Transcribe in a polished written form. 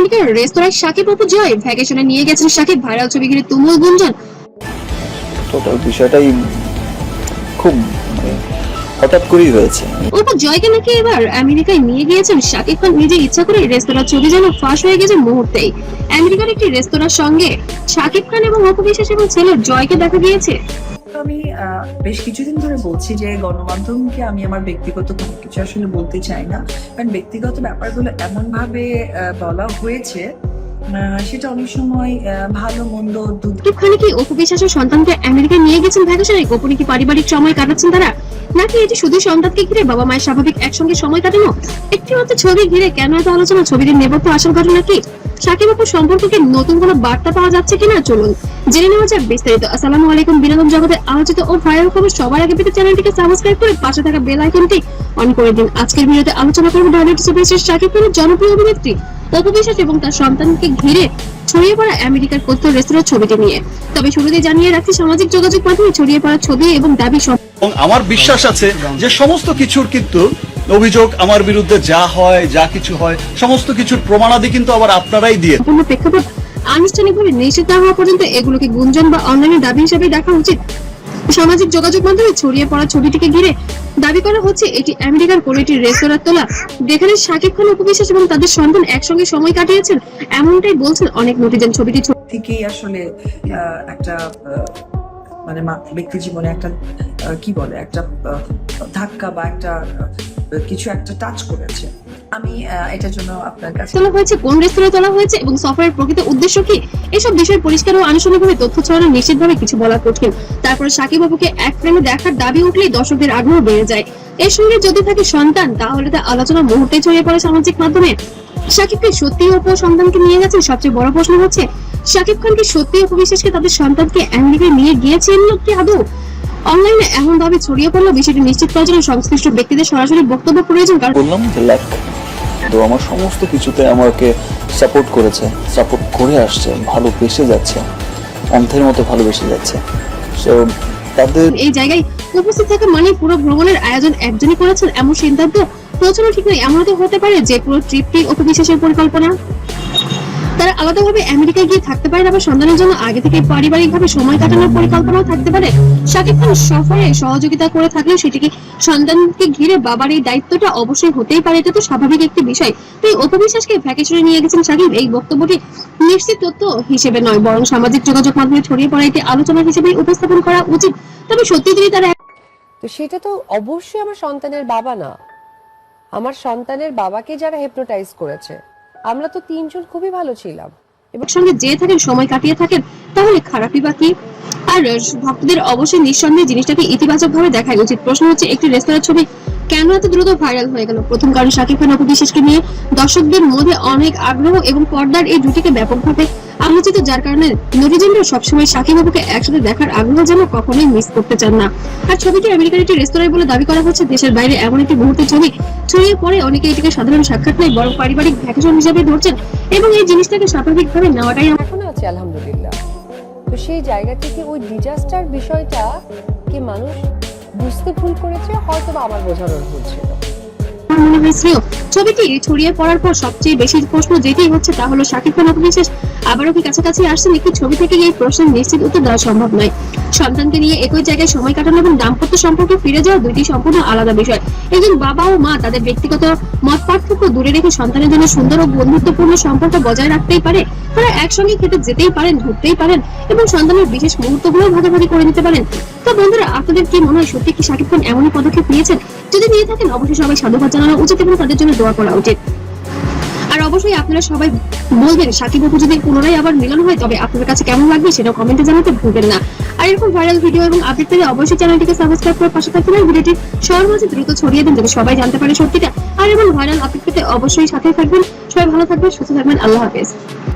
আমেরিকার রেস্তোরাঁয় শাকিব অপু জয় ভ্যাকেশনে নিয়ে গেছেন শাকিব, ভাইরাল ছবি ঘিরে তুমুল গুঞ্জন। টোটাল বিষয়টাই খুব হঠাৎ করেই হয়েছে। অপু জয়কে নাকি এবার আমেরিকায় নিয়ে গিয়েছেন শাকিব খান নিজে ইচ্ছা করে। রেস্তোরাঁ ছবি যেন ফাঁস হয়ে গেছে মুহূর্তেই। আমেরিকার একটি রেস্তোরাঁর সঙ্গে শাকিব খান এবং অপু বিশ্বাস এবং ছেলে জয়কে দেখা গিয়েছে। আমি বেশ কিছুদিন ধরে বলছি যে গণমাধ্যমকে আমি আমার ব্যক্তিগত কোনো কিছু আসলে বলতে চাই না, কারণ ব্যক্তিগত ব্যাপারগুলো এমন ভাবে বলা হয়েছে সেটা অনেক সময় ভালো মন্দ শাকিব খান কি অপু বিশ্বাসের সন্তানকে আমেরিকায় নিয়ে গেছেন ভ্যাকেশনে? গোপনে কি পারিবারিক সময় কাটাচ্ছেন তারা, নাকি এটি শুধু সন্তানকে ঘিরে বাবা মায়ের স্বাভাবিক একসঙ্গে সময় কাটানো? একটি মাত্র ছবি ঘিরে কেন এত আলোচনা? ছবির নেপথ্য আসল ঘটনা কি? শাকিব অপুর সম্পর্কে নতুন কোনো বার্তা পাওয়া যাচ্ছে কিনা চলুন জেনে নেওয়া যাক বিস্তারিত। আসসালামু আলাইকুম। বিনোদন জগতে আলোচিত ও ভাইরাল খবর সবার আগে পেতে চ্যানেলটিকে সাবস্ক্রাইব করে পাশে থাকা বেল আইকনটি অন করে দিন। আজকের ভিডিওতে আলোচনা করব ঢালিউড সুপারস্টার শাকিব খানের জনপ্রিয় অভিনেত্রী অপু বিশ্বাস এবং তার সন্তানকে ঘিরে ছড়িয়ে পড়া আমেরিকার কথ্য রেস্তোরাঁ ছবিটি নিয়ে। তবে শুরুতেই জানিয়ে রাখছি, সামাজিক যোগাযোগ মাধ্যমে ছড়িয়ে পড়া ছবি এবং দাবি এবং আমার বিশ্বাস আছে যে সমস্ত কিছুর কিন্তু অভিযোগ আমার বিরুদ্ধে যা হয়, যা কিছু হয়, সমস্ত কিছুর প্রমাণাদি কিন্তু আবার আপনারাই দিয়ে সম্পূর্ণ প্রেক্ষাপট আনুষ্ঠানিকভাবে নিশ্চিত না হওয়া পর্যন্ত এগুলোকে গুঞ্জন বা অনলাইনে দাবি হিসেবে দেখা উচিত। সামাজিক যোগাযোগ মাধ্যমে ছড়িয়ে পড়া ছবিটিকে ঘিরে দাবি করা হচ্ছে এটি আমেরিকার কোন একটি রেস্তোরাঁ তোলা, যেখানে শাকিব খান, অপু বিশ্বাস এবং তাদের সন্তান একসঙ্গে সময় কাটিয়েছেন, এমনটাই বলছেন অনেক নেটিজেন। ছবিটি থেকেই আসলে একটা মানে ব্যক্তি জীবনে একটা কি বলে একটা ধাক্কা বা একটা কিছু একটা টাচ করেছে। আমি এটার জন্য আপনার কাছে তোলা হয়েছে, কোন রেস্তোরাঁ তোলা হয়েছে এবং সফরের প্রকৃত উদ্দেশ্য কি, এসব বিষয়ে পরিষ্কার ও আনুষ্ঠানিকভাবে তথ্য ছড়ানো নিশ্চিতভাবে কিছু বলা কঠিন। তারপরে শাকিব অপুকে এক ফ্রেমে দেখার দাবি উঠলেই দর্শকদের আগ্রহ বেড়ে যায়। এর সঙ্গে যদি থাকে সন্তান, তাহলে তা আলোচনা মুহূর্তে ছড়িয়ে পড়ে সামাজিক মাধ্যমে। শাকিবকে সত্যি অপু সন্তানকে নিয়ে গেছেন? সবচেয়ে বড় প্রশ্ন হচ্ছে, শাকিব খান কি সত্যি অপু বিশ্বাসকে তাদের সন্তানকে আমেরিকায় নিয়ে গিয়েছেন কি আদৌ? অনলাইনে এমন ভাবে ছড়িয়ে পড়লো, বিষয়টি নিশ্চিত করার জন্য সংশ্লিষ্ট ব্যক্তিদের সরাসরি বক্তব্য প্রয়োজন। বললাম যে লাক তো আমার সমস্ত কিছুতে আমাকে সাপোর্ট করেছে, সাপোর্ট করে আসছে, ভালোবেসে যাচ্ছে, অন্ধের মতো ভালোবেসে যাচ্ছে। সো তাদের এই জায়গায় উপস্থিত থাকা মানে পুরো ভ্রমণের আয়োজন একজনই করেছেন এমন সিদ্ধান্ত পৌঁছানো ঠিক নয়। এমন তো হতে পারে যে পুরো ট্রিপটি অপু বিশ্বাসের পরিকল্পনা। তারা আলাদাভাবে আমেরিকায় গিয়ে থাকতে পারেন, আবার সন্তানের জন্য আগে থেকে পারিবারিকভাবে সময় কাটানোর পরিকল্পনাও থাকতে পারে। শাকিব খান সফরে সহযোগিতা করে থাকলেও সেটিকে সন্তানকে ঘিরে বাবার এই দায়িত্বটা অবশ্যই হতেই পারে, এটা তো স্বাভাবিক একটি বিষয়। তাই অপু বিশ্বাসকে ভ্যাকেশনে নিয়ে গেছেন শাকিব, এই বক্তব্যটি নিশ্চিত তথ্য হিসেবে নয়, বরং সামাজিক যোগাযোগ মাধ্যমে ছড়িয়ে পড়া একটি আলোচনা হিসেবে উপস্থাপন করা উচিত। তবে সত্যি যদি তারা তো সেটা তো অবশ্যই আমার সন্তানের বাবা না, আমার সন্তানের বাবাকে যারা হিপনোটাইজ করেছে, আমরা তো তিনজন খুবই ভালো ছিলাম এবং সঙ্গে যে থাকেন, সময় কাটিয়ে থাকেন, তাহলে খারাপই বা কি? আর ভক্তদের অবশ্যই নিঃসন্দেহে জিনিসটাকে ইতিবাচক ভাবে দেখাই উচিত। প্রশ্ন হচ্ছে, একটি রেস্তোরাঁ ছবি কেন এত দ্রুত ভাইরাল হয়ে গেল? প্রথম কারণ, শাকিব খান, অপু বিশ্বাসকে নিয়ে দর্শকদের মধ্যে অনেক আগ্রহ এবং পর্দার এই জুটিকে ব্যাপকভাবে আলোচিত, যার কারণে নেটিজেনরা সবসময় শাকিব অপুকে একসাথে দেখার আগ্রহ যেন কখনোই মিস করতে চান না। আর ছবিটি আমেরিকার একটি রেস্তোরাঁ বলে দাবি করা হচ্ছে। দেশের বাইরে এমন একটি মুহূর্তের ছবি ছড়িয়ে পড়ে অনেকে এটিকে সাধারণ সাক্ষাৎ নয়, বরং পারিবারিক ভ্যাকেশন হিসেবে ধরছেন এবং এই জিনিসটাকে স্বাভাবিকভাবে নেওয়াটাই এখন আছে আলহামদুলিল্লাহ। তো সেই জায়গা থেকে ওই ডিজাস্টার বিষয়টা কি মানুষ বুঝতে ভুল করেছে, হয়তো বা আমার বোঝানোর ভুল ছিল। মনে হয়েছিল ছবিটি ছড়িয়ে পড়ার পর সবচেয়ে বেশি প্রশ্ন যেটাই হচ্ছে তা হলো, শাকিব খান, অপু বিশ্বাস আবারও কি কাছাকাছি আসছেন? একটি ছবি থেকে এই প্রশ্নের নিশ্চিত উত্তর দেওয়া সম্ভব নয়। সন্তানকে নিয়ে একই জায়গায় সময় কাটানো এবং দাম্পত্য সম্পর্কে ফিরে যাওয়া দুইটি সম্পূর্ণ আলাদা বিষয়। একজন বাবা ও মা তাদের ব্যক্তিগত মত পার্থক্য দূরে রেখে সন্তানের জন্য সুন্দর ও বন্ধুত্বপূর্ণ সম্পর্ক বজায় রাখতেই পারে। তারা একসঙ্গে খেতে যেতেই পারেন, ঘুরতেই পারেন এবং সন্তানের বিশেষ মুহূর্তগুলো ভাগাভাগি করে নিতে পারেন। তো বন্ধুরা, আপনাদের কি মনে হয়, সত্যি কি শাকিব খান এমনই পদক্ষেপ নিয়েছেন? যদি নিয়ে থাকেন, অবশ্যই সবাই সাধুবাদ জানানো উচিত এবং তাদের জন্য দোয়া করা উচিত। আর অবশ্যই আপনারা সবাই বলবেন, শাকিব অপু যদি পুনরায় আবার মিলন হয় তবে আপনাদের কাছে কেমন লাগবে সেটাও কমেন্টে জানাতে ভুলবেন না। আর এরকম ভাইরাল ভিডিও এবং আপডেট পেতে অবশ্যই চ্যানেলটিকে সাবস্ক্রাইব করে পাশে থাকবেন। আর ভিডিওটি সবার মাঝে দ্রুত ছড়িয়ে দিন যাতে সবাই জানতে পারে সত্যিটা। আর এমন ভাইরাল আপডেট পেতে অবশ্যই সাথে থাকবেন। সবাই ভালো থাকবেন, সুস্থ থাকবেন। আল্লাহ হাফেজ।